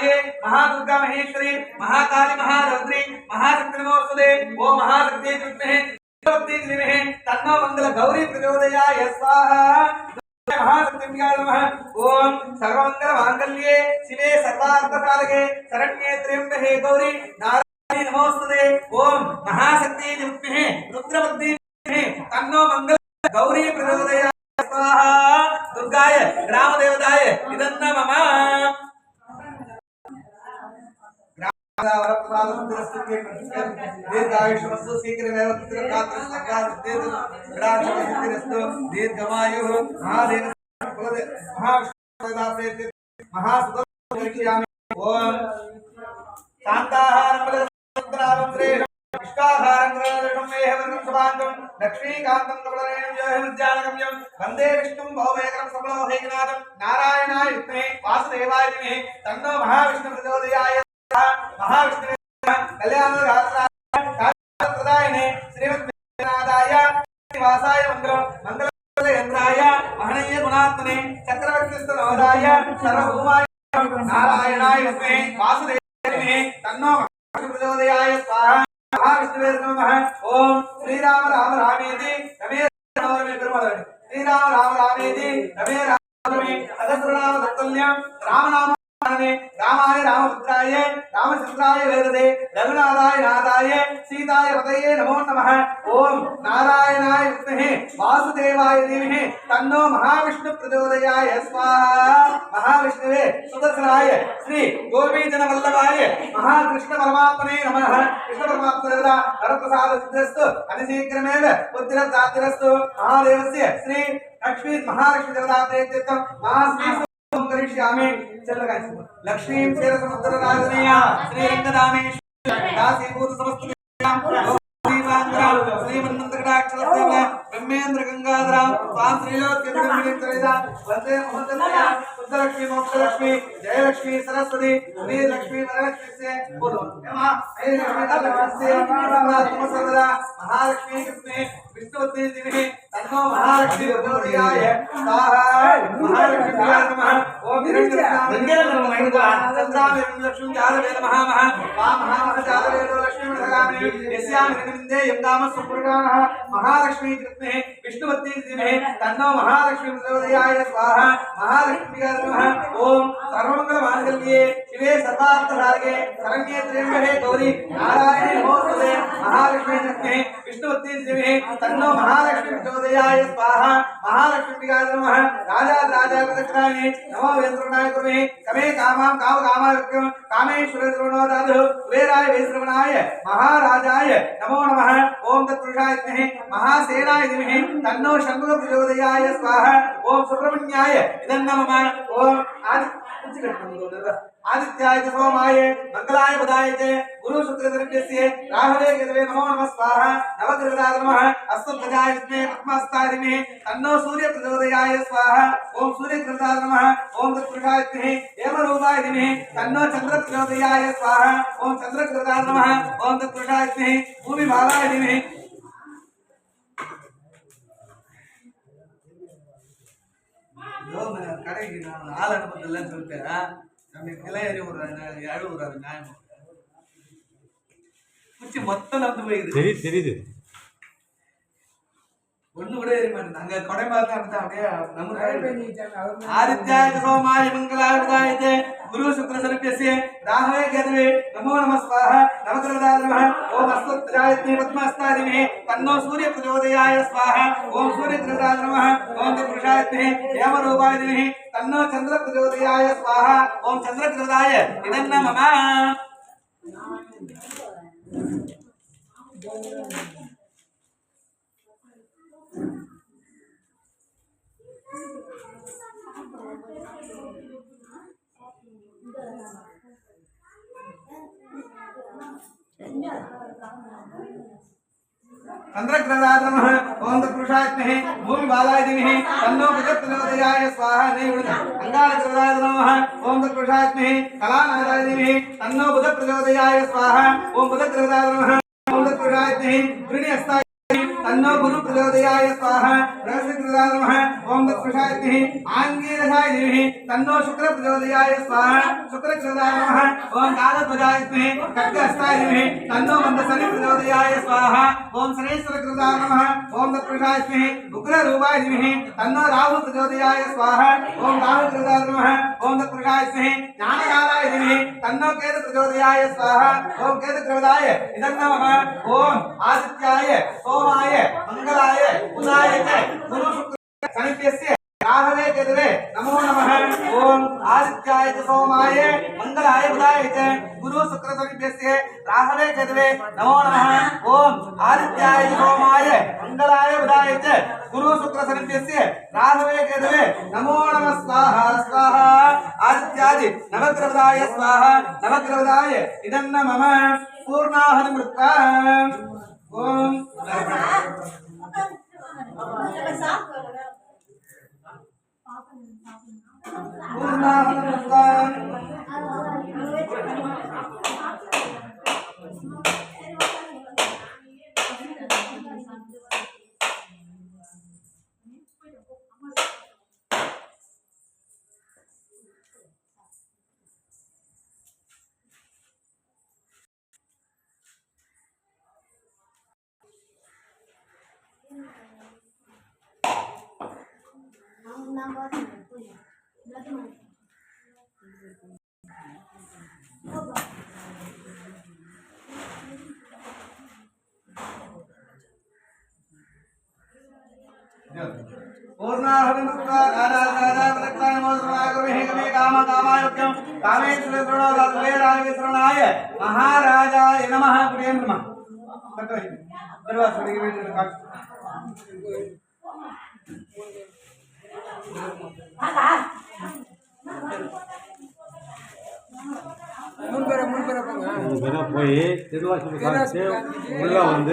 महामाये महादुर्गा महेश्वरी महाकाली महारौद्री महाशक्ति नमोस्तुते ओम महाशक्ति विद्महे विद्महे तन्नो मंगल गौरी प्रचोदयाय स्वाहा महाशक्तिभ्याय नमः ओम सर्वमंगल मांगल्ये शिवे सर्वार्थसाधके शरण्ये त्र्यंबके गौरी नारायणी नमोस्तुते ओम महाशक्ति विद्महे रुद्रवद्दी तन्नो मंगल गौरी प्रचोदयाय स्वाहा दुर्गाय ग्राम देवताय इदन्न मम दीर्घायुष्मस्तु शीघ्रमेव दीर्घमायुः महादेव महासुदर्शयामि ओम शान्ताहारं लक्ष्मीकांतं कमलनयनं जयहृद्यानगम्यं वन्दे विष्णुं भवभयकरं सबलोहैकनाथं नारायणाय विद्महे वासुदेवाय धीमहि तन्नो महाविष्णुः प्रचोदयाय महाविष्णुवे कल्याणप्रदायिने श्रीमद्विनाथाय निवासाय मंगलयंत्राय महनीय गुणात्मने चक्रवर्तिस्तनोदाय सर्वभूमाय नारायणाय विद्महे वासुदेवाय धीमहि तन्नो प्रचोदयाय स्वाहा महाविष्णुवे नमः ओम श्रीराम राम रामेति रमे रामे पेरुमाल श्रीराम राम रामेति रमे रामे सहस्रनाम तत्तुल्यं रामनाम रामाय रामपुत्राय रामचंद्राय वेदते रघुनाथाय नाथाय सीताय पतये नमो नमः ओम नारायणाय विद्महे वासुदेवाय धीमहि तन्नो महाविष्णु प्रचोदयाय स्वाहा महाविष्णुवे सुदर्शनाय श्री गोपीजन वल्लभाय महाकृष्ण परमात्मने नमः कृष्ण परमात्मने वरप्रसाद सिद्धस्तु अतिशीघ्रमेव बुद्धिरदातिरस्तु महादेवस्य श्री लक्ष्मी महालक्ष्मी देवता प्रेत्यर्थं महाश्री करिष्यामि लक्ष्मी क्षीरसमुद्र राजनीया श्रीरंगदामेश्वर दासीभूत समस्त श्रीमन्नंदकटाक्षरस्य ब्रह्मेंद्र गंगाधरा स्वाम श्रीलोक्यविदमित्रेदा वंदे महंतया शुद्धलक्ष्मी मोक्षलक्ष्मी जयलक्ष्मी सरस्वती श्रीलक्ष्मी वरलक्ष्मीस्य बोलो नमः हे लक्ष्मी लक्ष्मीस्य सर्वदा महालक्ष्मी कृष्णे विष्णुवती धीमहि तन्नो महालक्ष्मी प्रचोदयाय स्वाहा महालक्ष्मी नमः ओम हिरण्यचन्द्रामे लक्ष्मी जालवे नमः महा जालवे लक्ष्मी नगामे यस्याम हिरण्यन्दे यम्दाम सुपुराणः महालक्ष्मी कृष्णे विष्णुवती धीमहि तन्नो महालक्ष्मी प्रचोदयाय स्वाहा महालक्ष्मी नमः ओम सर्वमंगल मांगल्ये शिवे सर्वार्थसाधके शरण्ये त्र्यंबके गौरी नारायणी नमोस्तुते महालक्ष्मी कृष्णे विष्णुवती धीमहि तन्नो महालक्ष्मी प्रचोदयाय स्वाहा महालक्ष्मी नमः राजा प्रदक्षिणानि नमो यंत्रणाय कुर्महे कमे कामां कामकामार्क्यं कामेश्वर द्रोणोदाधु कुबेराय वैश्रवणाय महाराजाय नमो नमः ओम तत्पुरुषाय विद्महे महासेनाय धीमहि तन्नो शंभुः प्रचोदयाय स्वाहा ओम सुब्रह्मण्याय इदन्न मम ओम आदित्याय सोमाय मंगलाय बुधाय च गुरु शुक्र द्रव्यस्य राहवे केतवे नमो नमः स्वाहा नवग्रहाय नमः अस्तध्वजाय विद्महे पद्मास्ताय धीमहि तन्नो सूर्य प्रचोदयाय स्वाहा ओम सूर्यग्रहाय नमः ओम तत्पुरुषाय विद्महे हेमरूपाय धीमहि तन्नो चंद्र प्रचोदयाय स्वाहा ओम चंद्रग्रहाय नमः ओम तत्पुरुषाय विद्महे भूमिभावाय धीमहि கடைக்கு நான் ஆள் அனுப்புறதில்லன்னு சொல்லிட்டேன் நம்ம கிளை ஏறி விடுறாங்க அழு விடுறாரு நியாயமா குச்சி மொத்தம் நடந்து போயிடுது தெரியுது ஒண்ணு கூட ஏறி மாட்டேன் அங்க கொடை பார்த்து அப்படியே நம்ம ஆதித்யாய சோமாய மங்களாய புதாய गुरु शुक्र सर्वस्य राहवे केतवे नमो नमः स्वाहा नवग्रहाय नमः ओम अस्तध्वजाय पद्मास्ताय धीमहि तन्नो सूर्य प्रचोदयाय स्वाहा ओम सूर्यग्रहाय नमः ओम तत्पुरुषाय धीमहि हेमरूपाय धीमहि तन्नो चंद्र प्रचोदयाय स्वाहा ओम चंद्रग्रहाय इदन्न मम चंद्रग्रहाय नमः ओम तत्पुरुषाय विद्महे भूमिबालाय धीमहि तन्नो प्रचोदयाय स्वाहा अंगारग्रहाय नमः ओम तत्पुरुषाय विद्महे कलानादाय धीमहि तन्नो बुध प्रचोदयाय स्वाहा ओम बुधग्रहाय नमः ओम तत्पुरुषाय विद्महे वृणिहस्ताय तन्नो गुरु प्रचोदयाय स्वाहा बृहस्पतिग्रहाय नमः ओम तत्पुरुषाय विद्महे आंगीरसाय धीमहि तन्नो शुक्र प्रचोदयाय स्वाहा शुक्रग्रहाय नमः ओम कालध्वजाय विद्महे खड्गहस्ताय धीमहि तन्नो मन्दसरि प्रचोदयाय स्वाहा ओम शनेश्वर कृताय नमः ओम तत्पुरुषाय विद्महे उग्ररूपाय धीमहि तन्नो राहु प्रचोदयाय स्वाहा ओम राहु कृताय नमः ओम तत्पुरुषाय विद्महे ज्ञानकालाय धीमहि तन्नो केतु प्रचोदयाय स्वाहा ओम केतु कृताय इदं नमः ओम आदित्याय सोमाय मंगलाय बुधाय च गुरु शुक्र शनिभ्यस्य राहवे केतवे नमो नमः ओम आदित्याय च सोमाय मंगलाय बुधाय च गुरु शुक्र शनिभ्यस्य राहवे केतवे नमो नमः ओम आदित्याय च सोमाय मंगलाय बुधाय च गुरु शुक्र शनिभ्यस्य राहवे केतवे नमो नमः स्वाहा स्वाहा आदित्यादि नवग्रहदाय स्वाहा नवग्रहदाय इदं नमः पूर्णाहनि मृत्वा ओम पूर्णाहनि मृत्वा पूर्णाहनि मृत्वा राजा मोदनागुरुहे गमे कामायोग्यं कामेश्वरनाय महाराजाय नमः प्रियं नमः போய் திருவாசூர் உள்ள வந்து